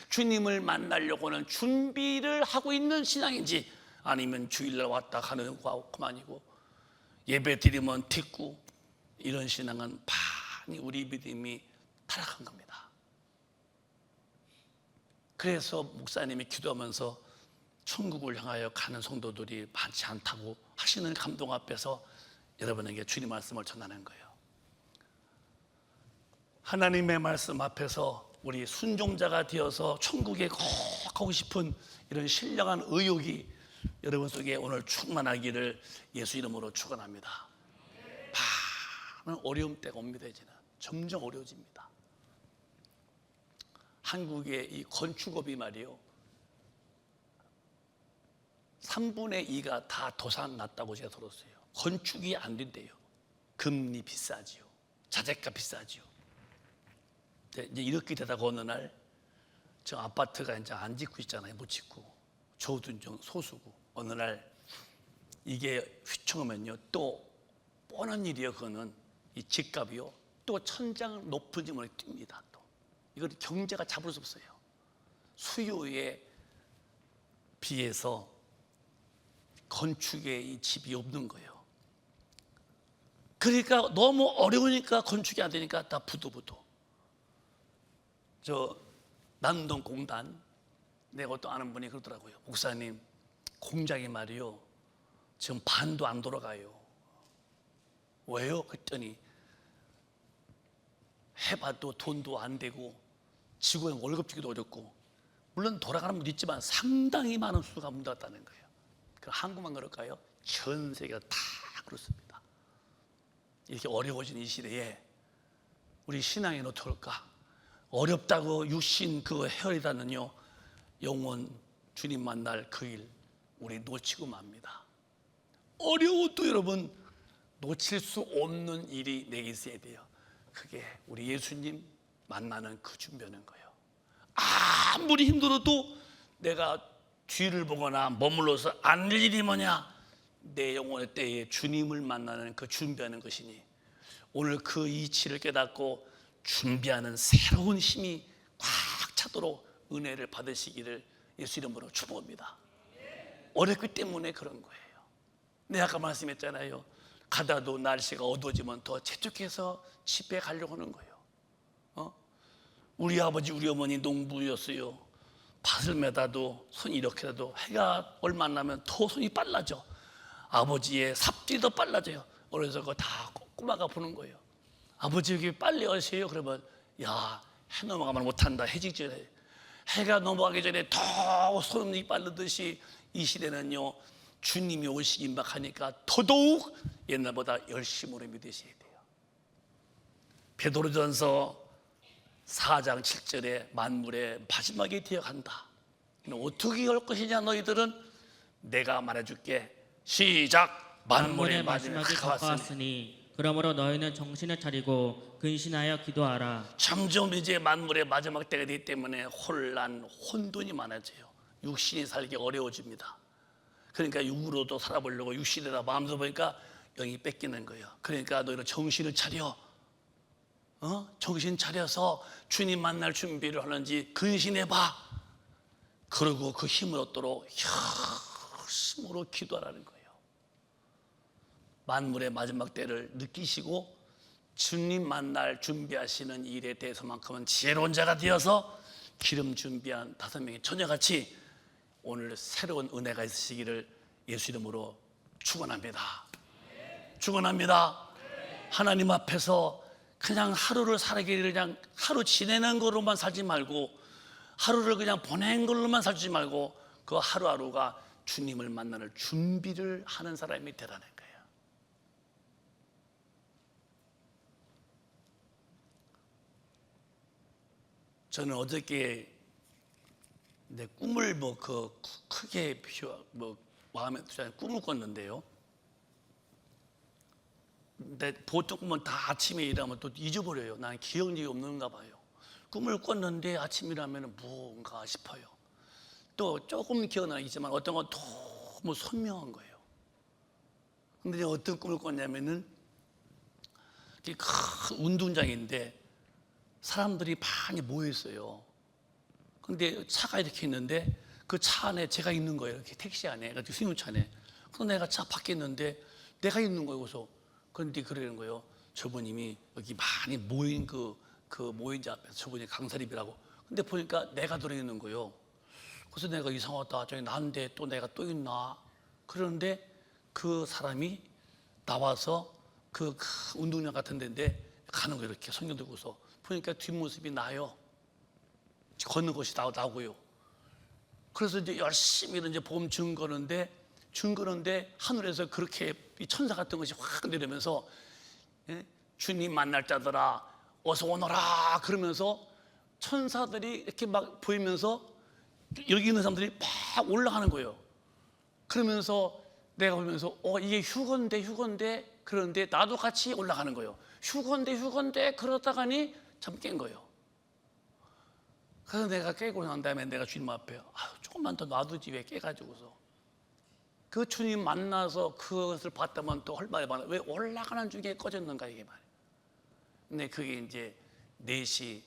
주님을 만나려고는 준비를 하고 있는 신앙인지, 아니면 주일날 왔다 가는 그만이고 예배 드리면 듣고 이런 신앙은 많이 우리 믿음이 타락한 겁니다. 그래서 목사님이 기도하면서 천국을 향하여 가는 성도들이 많지 않다고 하시는 감동 앞에서 여러분에게 주님 말씀을 전하는 거예요. 하나님의 말씀 앞에서 우리 순종자가 되어서 천국에 꼭 가고 싶은 이런 신령한 의욕이 여러분 속에 오늘 충만하기를 예수 이름으로 축원합니다. 많은 어려움 때가 옵니다. 이제는 점점 어려워집니다. 한국의 이 건축업이 말이요, 3분의 2가 다 도산 났다고 제가 들었어요. 건축이 안 된대요. 금리 비싸지요, 자재가 비싸지요. 이제 이렇게 되다가 어느 날 저 아파트가 이제 안 짓고 있잖아요. 못 짓고 저도 좀 소수고, 어느 날 이게 휘청하면요, 또 뻔한 일이에요. 그거는 이 집값이요, 또 천장 높은 집을 뜁니다. 또 이걸 경제가 잡을 수 없어요. 수요에 비해서 건축에 이 집이 없는 거예요. 그러니까 너무 어려우니까 건축이 안 되니까 다 부도부도. 저 남동 공단, 내가 어떤 아는 분이 그러더라고요. 목사님, 공장이 말이요, 지금 반도 안 돌아가요. 왜요? 그랬더니 해봐도 돈도 안 되고 직원 월급 주기도 어렵고, 물론 돌아가는 분도 있지만 상당히 많은 수가 문 닫았다는 거예요. 그 한국만 그럴까요? 전 세계가 다 그렇습니다. 이렇게 어려워진 이 시대에 우리 신앙이 어떨까? 어렵다고 육신 그 헤어리다는요, 영원 주님 만날 그 일 우리 놓치고 맙니다. 어려워도 여러분 놓칠 수 없는 일이 내게 있어야 돼요. 그게 우리 예수님 만나는 그 준비하는 거예요. 아무리 힘들어도 내가 뒤를 보거나 머물러서 안 될 일이 뭐냐? 내 영혼의 때에 주님을 만나는 그 준비하는 것이니, 오늘 그 이치를 깨닫고 준비하는 새로운 힘이 꽉 차도록 은혜를 받으시기를 예수 이름으로 축복합니다. 어렵기 때문에 그런 거예요. 내가 아까 말씀했잖아요. 가다도 날씨가 어두워지면 더 재촉해서 집에 가려고 하는 거예요. 우리 아버지 우리 어머니 농부였어요. 밭을 매다도 손이 이렇게 해도 해가 얼마 나면 더 손이 빨라져. 아버지의 삽질이 더 빨라져요. 그래서 그거 다 꼬마가 보는 거예요. 아버지 여기 빨리 오세요. 그러면 야, 해 넘어가면 못한다. 해지기 전에, 해가 넘어가기 전에 더 손이 빠르듯이 이 시대는요, 주님이 오시기 임박하니까 더더욱 옛날보다 열심으로 믿으셔야 돼요. 베드로전서 4장 7절에 만물의 마지막이 되어간다. 어떻게 할 것이냐 너희들은? 내가 말해줄게. 시작. 만물의 마지막이 가까웠으니 그러므로 너희는 정신을 차리고 근신하여 기도하라. 점점 이제 만물의 마지막 때가 되기 때문에 혼란, 혼돈이 많아져요. 육신이 살기 어려워집니다. 그러니까 육으로도 살아보려고 육신에다 마음도 보니까 영이 뺏기는 거예요. 그러니까 너희는 정신을 차려. 정신 차려서 주님 만날 준비를 하는지 근신해봐. 그리고 그 힘을 얻도록 열심으로 기도하라는 거예요. 만물의 마지막 때를 느끼시고 주님 만날 준비하시는 일에 대해서만큼은 지혜로운 자가 되어서 기름 준비한 5명의 처녀같이 오늘 새로운 은혜가 있으시기를 예수 이름으로 축원합니다. 축원합니다. 하나님 앞에서 그냥 하루를 살기를 그냥 하루 지내는 거로만 살지 말고 하루를 그냥 보낸 걸로만 살지 말고 그 하루하루가 주님을 만나는 준비를 하는 사람이 되라는 거예요. 저는 어저께 내 꿈을 크게 마음에 드는 꿈을 꿨는데요. 근데 보통 꿈은 다 아침에 일하면 또 잊어버려요. 나는 기억력이 없는가 봐요. 꿈을 꿨는데 아침이라면 뭔가 싶어요. 또 조금 기억나겠지만 어떤 건 너무 선명한 거예요. 근데 어떤 꿈을 꿨냐면은 큰 운동장인데 사람들이 많이 모여 있어요. 근데 차가 이렇게 있는데 그 차 안에 제가 있는 거예요. 이렇게 택시 안에, 승용차 안에. 그래서 내가 차 밖에 있는데 내가 있는 거예요. 그래서 그런데 그러는 거예요. 저분님이 여기 많이 모인 그 모인자 앞에서 저분이 강사립이라고. 근데 보니까 내가 들어있는 거예요. 그래서 내가 이상하다. 저기 나인데 또 내가 또 있나? 그러는데 그 사람이 나와서 그 운동장 같은 데인데 가는 거예요. 이렇게 성경 들고서. 보니까 뒷모습이 나요. 걷는 것이 나오고요. 그래서 이제 열심히 이제 보험 증거는데 하늘에서 그렇게 이 천사 같은 것이 확 내리면서 주님 만날 자들아 어서 오너라 그러면서 천사들이 이렇게 막 보이면서 여기 있는 사람들이 막 올라가는 거예요. 그러면서 내가 보면서 이게 휴건데 그런데 나도 같이 올라가는 거예요. 휴건데 그러다가니 참 깬 거예요. 그래서 내가 깨고 난 다음에 내가 주님 앞에 조금만 더 놔두지 왜 깨가지고서 그 주님 만나서 그것을 봤다면 또 할 말이 많아. 왜 올라가는 중에 꺼졌는가 이게 말이에요. 근데 그게 이제 4시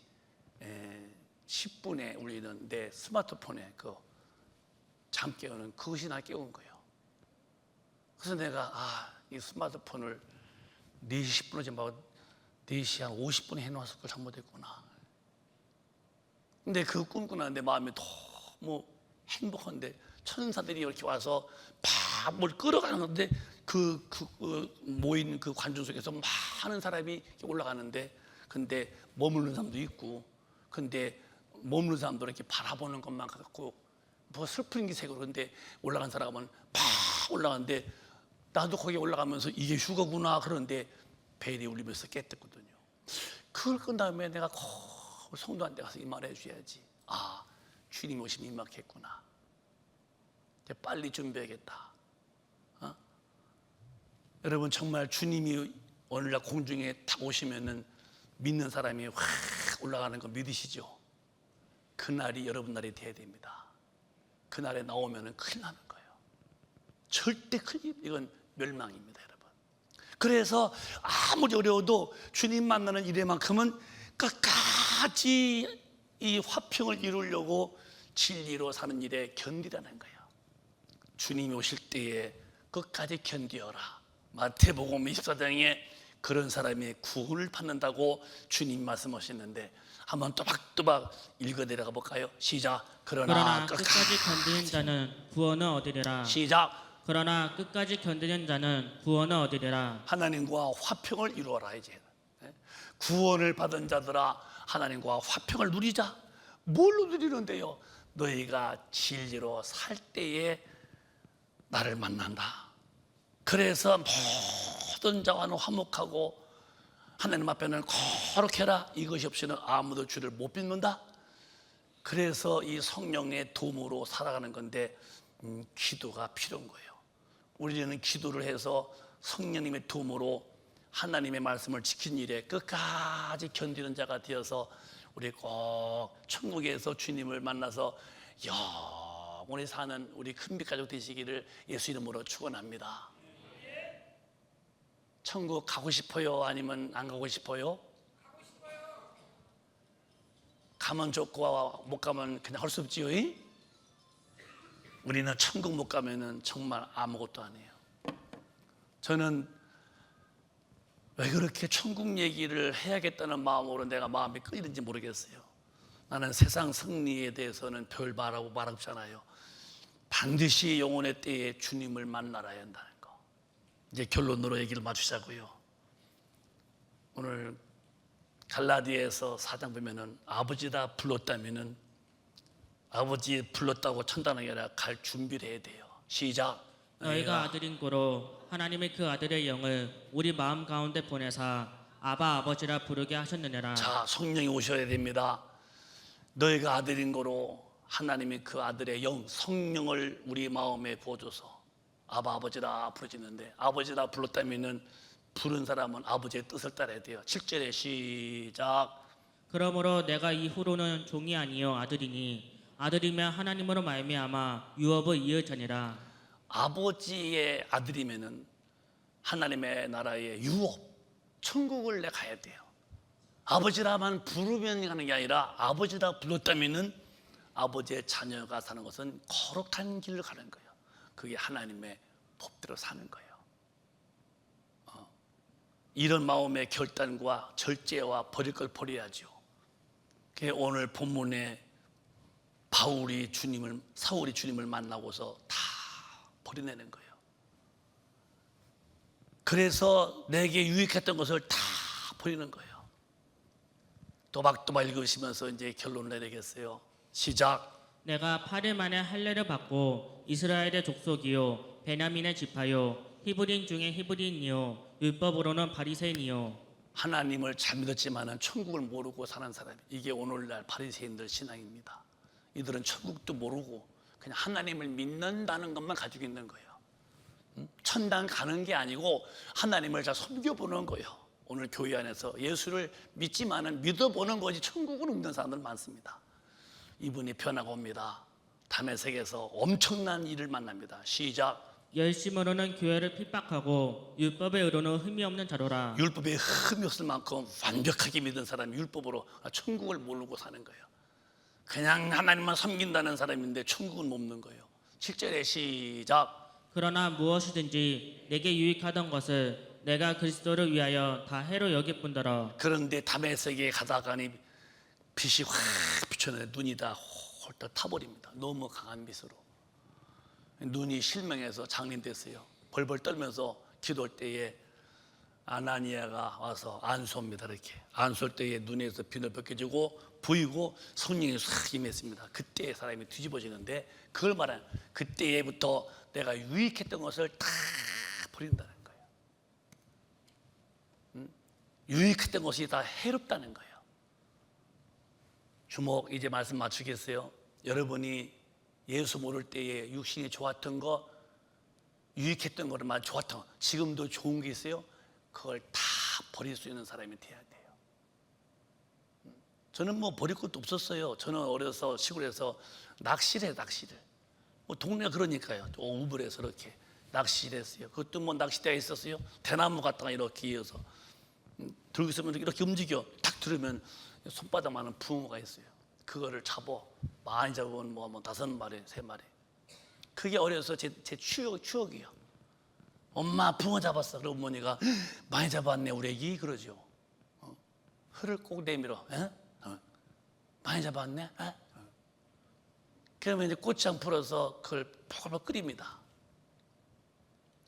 10분에 울리는 내 스마트폰에 그 잠 깨우는 그것이 나 깨운 거예요. 그래서 내가 이 스마트폰을 4시 10분을 지금 4시 한 50분에 해놓았을 걸 잘못했구나. 근데 그 꿈꾸고 나는데 마음이 너무 행복한데 천사들이 이렇게 와서 막 뭘 끌어가는 건데 그 모인 그 관중 속에서 많은 사람이 올라가는데 근데 머무르는 사람도 있고 근데 머무르는 사람도 이렇게 바라보는 것만 갖고 뭐 슬픈 기색으로 근데 올라간 사람은 막 올라가는데 나도 거기 올라가면서 이게 휴거구나 그런데 벨이 울리면서 깼거든요. 그걸 끝 다음에 내가 성도한테 가서 이 말 해줘야지. 주님 오심이 임박했구나. 이제 빨리 준비해야겠다. 여러분 정말 주님이 오늘날 공중에 탁 오시면은 믿는 사람이 확 올라가는 거 믿으시죠? 그날이 여러분 날이 돼야 됩니다. 그날에 나오면은 큰일 나는 거예요. 절대 이건 멸망입니다, 여러분. 그래서 아무리 어려워도 주님 만나는 일에만큼은 끝까지 이 화평을 이루려고 진리로 사는 일에 견디라는 거예요. 주님이 오실 때에 끝까지 견디어라. 마태복음 24장에 그런 사람이 구원을 받는다고 주님 말씀하시는데 한번 또박또박 읽어 내려가 볼까요? 시작. 그러나 끝까지 견디는 자는 구원을 얻으리라. 시작. 그러나 끝까지 견디는 자는 구원을 얻으리라. 하나님과 화평을 이루어라. 이제 구원을 받은 자들아 하나님과 화평을 누리자. 뭘로 누리는데요? 너희가 진리로 살 때에 나를 만난다. 그래서 모든 자와는 화목하고 하나님 앞에는 거룩해라. 이것이 없이는 아무도 주를 못 믿는다. 그래서 이 성령의 도움으로 살아가는 건데 기도가 필요한 거예요. 우리는 기도를 해서 성령님의 도움으로 하나님의 말씀을 지킨 일에 끝까지 견디는 자가 되어서 우리 꼭 천국에서 주님을 만나서 영원히 사는 우리 큰빛 가족 되시기를 예수 이름으로 축원합니다. 천국 가고 싶어요? 아니면 안 가고 싶어요? 가면 좋고 못 가면 그냥 할 수 없지요. 우리는 천국 못 가면은 정말 아무것도 아니에요. 저는 왜 그렇게 천국 얘기를 해야겠다는 마음으로 내가 마음이 끌리는지 모르겠어요. 나는 세상 승리에 대해서는 별 말하고 없잖아요. 반드시 영혼의 때에 주님을 만나야 한다는 거. 이제 결론으로 얘기를 마치자고요. 오늘 갈라디아에서 4장 보면은 아버지다 불렀다면은 아버지 불렀다고 천당에 갈 준비를 해야 돼요. 시작. 너희가 아들인 고로 하나님의 그 아들의 영을 우리 마음 가운데 보내사 아바 아버지라 부르게 하셨느니라. 자, 성령이 오셔야 됩니다. 너희가 아들인 거로 하나님이 그 아들의 영, 성령을 우리 마음에 부어줘서 아바 아버지라 부르짖는데, 아버지라 불렀다면은 부른 사람은 아버지의 뜻을 따라야 돼요. 7절에 시작. 그러므로 내가 이후로는 종이 아니요 아들이니 아들이면 하나님으로 말미암아 유업의 이어자니라. 아버지의 아들이면은 하나님의 나라의 유업, 천국을 내 가야 돼요. 아버지라만 부르면 가는 게 아니라 아버지라 불렀다면은 아버지의 자녀가 사는 것은 거룩한 길을 가는 거예요. 그게 하나님의 법대로 사는 거예요. 이런 마음의 결단과 절제와 버릴 걸 버려야죠. 그게 오늘 본문에 사울이 주님을 만나고서 다 버려내는 거예요. 그래서 내게 유익했던 것을 다 버리는 거예요. 또박또박 읽으시면서 이제 결론을 내리겠어요. 시작. 내가 8일 만에 할례를 받고 이스라엘의 족속이요 베냐민의 지파요 히브리인 중에 히브리인이요 율법으로는 바리새인이요. 하나님을 잘 믿었지만은 천국을 모르고 사는 사람, 이게 오늘날 바리새인들 신앙입니다. 이들은 천국도 모르고 그냥 하나님을 믿는다는 것만 가지고 있는 거예요. 천당 가는 게 아니고 하나님을 잘 섬겨보는 거예요. 오늘 교회 안에서 예수를 믿지만은 믿어보는 거지 천국을 없는 사람들 많습니다. 이분이 변화가 옵니다. 다메섹에서 엄청난 일을 만납니다. 시작. 열심으로는 교회를 핍박하고 율법의 의로는 흠이 없는 자로라. 율법에 흠이 없을 만큼 완벽하게 믿은 사람이 율법으로 천국을 모르고 사는 거예요. 그냥 하나님만 섬긴다는 사람인데 천국은 없는 거예요. 7절에 시작. 그러나 무엇이든지 내게 유익하던 것을 내가 그리스도를 위하여 다 해로 여길 뿐더러. 그런데 다메섹에 가다가니 빛이 확 비쳤는데 눈이 다 홀딱 타버립니다. 너무 강한 빛으로 눈이 실명해서 장님됐어요. 벌벌 떨면서 기도할 때에 아나니아가 와서 안수합니다. 이렇게 안수할 때에 눈에서 비늘 벗겨지고 보이고 성령이 싹 임했습니다. 그때 사람이 뒤집어지는데, 그걸 말하는, 그때부터 내가 유익했던 것을 다 버린다는 거예요. 유익했던 것이 다 해롭다는 거예요. 주목, 이제 말씀 맞추겠어요? 여러분이 예수 모를 때에 육신이 좋았던 거, 유익했던 거만 좋았던 거, 지금도 좋은 게 있어요? 그걸 다 버릴 수 있는 사람이 돼야 돼요. 저는 뭐 버릴 것도 없었어요. 저는 어려서 시골에서 낚시를. 뭐 동네가 그러니까요. 우물에서 이렇게 낚시를 했어요. 그것도 뭐 낚시대가 있었어요. 대나무 갖다가 이렇게 이어서 들고 있으면 이렇게 움직여. 탁 들으면 손바닥만한 붕어가 있어요. 그거를 잡아. 많이 잡으면 뭐 5마리, 3마리. 그게 어려서 제 추억이에요. 엄마 붕어 잡았어. 그럼 어머니가 많이 잡았네 우리 애기 그러죠. 혀를 꼭 내밀어. 많이 잡았네. 그러면 이제 고추장 풀어서 그걸 포글포글 끓입니다.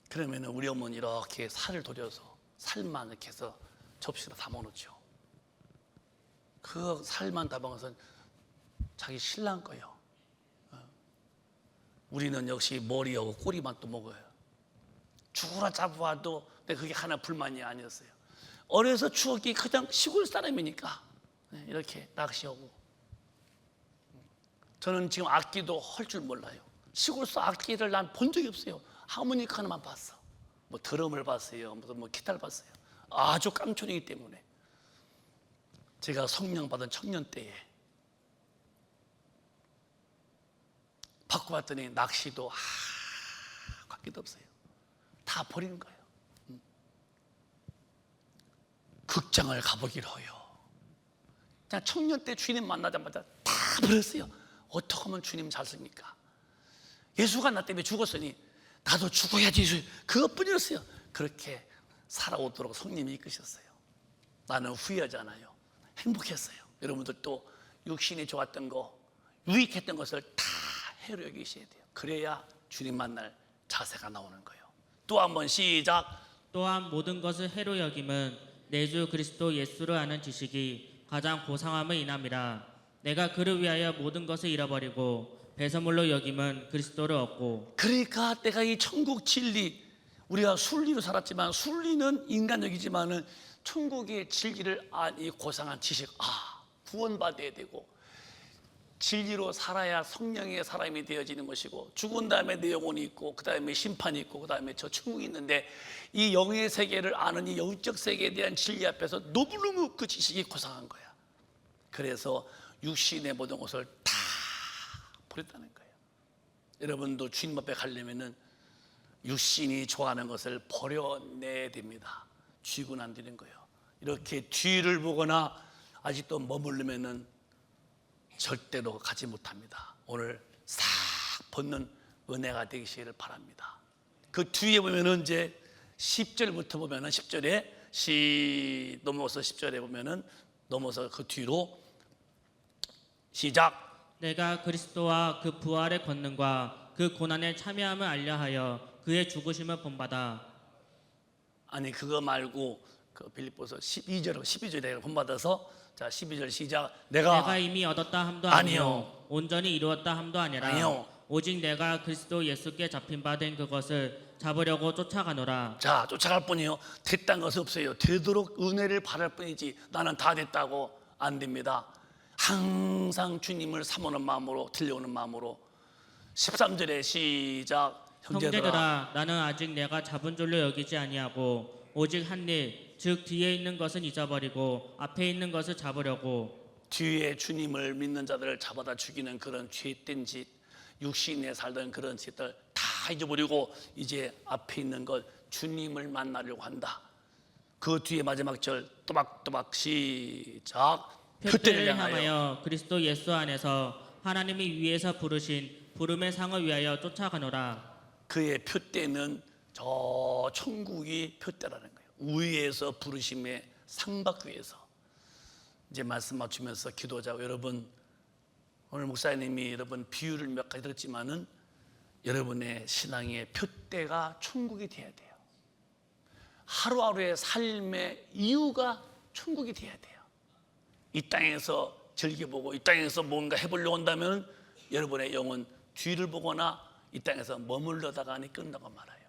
그러면 우리 어머니 이렇게 살을 돌려서 살만 이렇게 해서 접시로 담아놓죠. 그 살만 담아서 자기 신랑 거예요. 우리는 역시 머리하고 꼬리만 또 먹어요. 죽으라 잡아도 근데 그게 하나 불만이 아니었어요. 어려서 추억이 그냥 시골 사람이니까 이렇게 낚시하고. 저는 지금 악기도 할 줄 몰라요. 시골에서 악기를 난 본 적이 없어요. 하모니카만 봤어. 뭐 드럼을 봤어요. 뭐 기타를 봤어요. 아주 깡촌이기 때문에. 제가 성령받은 청년 때에 바꿔봤더니 낚시도 관계도 없어요. 다 버리는 거예요. 극장을 가보기로 해요. 그냥 청년 때 주님 만나자마자 다 버렸어요. 어떻게 하면 주님 잘 씁니까? 예수가 나 때문에 죽었으니 나도 죽어야지. 그것뿐이었어요. 그렇게 살아오도록 성령이 이끄셨어요. 나는 후회하지 않아요. 행복했어요. 여러분들도 육신이 좋았던 거, 유익했던 것을 다 해로 여기셔야 돼요. 그래야 주님 만날 자세가 나오는 거예요. 또 한 번 시작. 또한 모든 것을 해로 여김은 내 주 그리스도 예수를 아는 지식이 가장 고상함을 인함이라. 내가 그를 위하여 모든 것을 잃어버리고 배설물로 여김은 그리스도를 얻고. 그러니까 내가 이 천국 진리, 우리가 순리로 살았지만 순리는 인간적이지만은 천국의 진리를 이 고상한 지식, 구원받아야 되고 진리로 살아야 성령의 사람이 되어지는 것이고, 죽은 다음에 내 영혼이 있고 그 다음에 심판이 있고 그 다음에 저 천국이 있는데, 이 영의 세계를 아는 이 영적 세계에 대한 진리 앞에서 너무너무 그 지식이 고상한 거야. 그래서 육신의 모든 것을 다 버렸다는 거예요. 여러분도 주님 앞에 가려면은 육신이 좋아하는 것을 버려내야 됩니다. 쥐고는 안 되는 거예요. 이렇게 뒤를 보거나 아직도 머무르면은 절대로 가지 못합니다. 오늘 싹 벗는 은혜가 되시기를 바랍니다. 그 뒤에 보면은 이제 10절부터 보면은 10절에 넘어서 10절에 보면은 넘어서 그 뒤로 시작. 내가 그리스도와 그 부활의 권능과 그 고난에 참여함을 알려하여 그의 죽으심을 본받아. 아니 그거 말고 그 빌립보서 12절에 본받아서, 자 12절 시작. 내가 이미 얻었다 함도 아니요. 아니요 온전히 이루었다 함도 아니라 아니요. 오직 내가 그리스도 예수께 잡힌 바 된 그것을 잡으려고 쫓아가노라. 자 쫓아갈 뿐이요. 됐단 것이 없어요. 되도록 은혜를 바랄 뿐이지 나는 다 됐다고 안 됩니다. 항상 주님을 사모하는 마음으로, 들려오는 마음으로. 13절에 시작. 형제들아 나는 아직 내가 잡은 줄로 여기지 아니하고 오직 한 일, 즉 뒤에 있는 것은 잊어버리고 앞에 있는 것을 잡으려고. 뒤에 주님을 믿는 자들을 잡아다 죽이는 그런 죄된 짓, 육신에 살던 그런 짓들 다 잊어버리고 이제 앞에 있는 것, 주님을 만나려고 한다. 그 뒤에 마지막 절 또박또박 시작. 표대를 향하여 그리스도 예수 안에서 하나님이 위에서 부르신 부름의 상을 위하여 쫓아가노라. 그의 표대는 저 천국이 표대라는 거예요. 위에서 부르심의 상 받기 위해서. 이제 말씀 맞추면서 기도하자고. 여러분 오늘 목사님이 여러분 비유를 몇 가지 들었지만은 여러분의 신앙의 표대가 천국이 돼야 돼요. 하루하루의 삶의 이유가 천국이 돼야 돼요. 이 땅에서 즐겨보고 이 땅에서 뭔가 해보려고 한다면 여러분의 영은 뒤를 보거나 이 땅에서 머물러다가니 끝나고 말아요.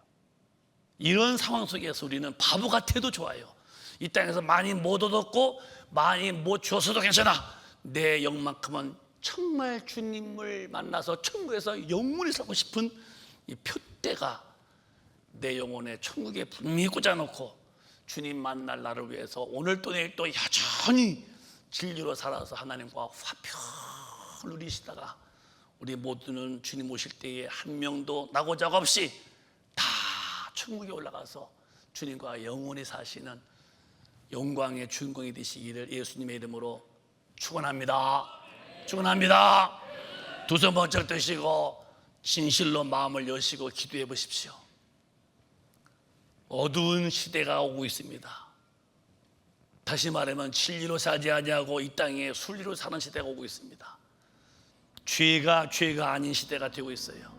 이런 상황 속에서 우리는 바보 같아도 좋아요. 이 땅에서 많이 못 얻었고 많이 못 줬어도 괜찮아. 내 영만큼은 정말 주님을 만나서 천국에서 영원히 살고 싶은 이 표대가 내 영혼의 천국에 분명히 꽂아놓고 주님 만날 날을 위해서 오늘 또 내일 또 여전히 진리로 살아서 하나님과 화평을 누리시다가 우리 모두는 주님 오실 때에 한 명도 나고자가 없이 다 천국에 올라가서 주님과 영원히 사시는 영광의 주인공이 되시기를 예수님의 이름으로 축원합니다. 축원합니다. 두 손 번쩍 드시고 진실로 마음을 여시고 기도해 보십시오. 어두운 시대가 오고 있습니다. 다시 말하면 진리로 살지 아니하고 이 땅에 순리로 사는 시대가 오고 있습니다. 죄가 아닌 시대가 되고 있어요.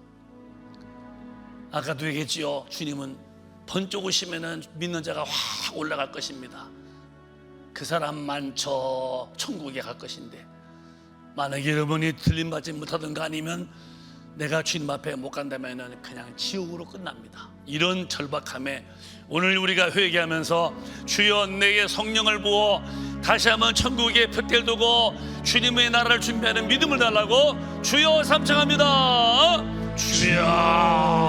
아까도 얘기했지요. 주님은 번쩍 오시면은 믿는 자가 확 올라갈 것입니다. 그 사람만 저 천국에 갈 것인데, 만약에 여러분이 들림받지 못하든가 아니면 내가 주님 앞에 못 간다면 그냥 지옥으로 끝납니다. 이런 절박함에 오늘 우리가 회개하면서 주여 내게 성령을 부어 다시 한번 천국의 표대를 두고 주님의 나라를 준비하는 믿음을 달라고 주여 삼창합니다. 주여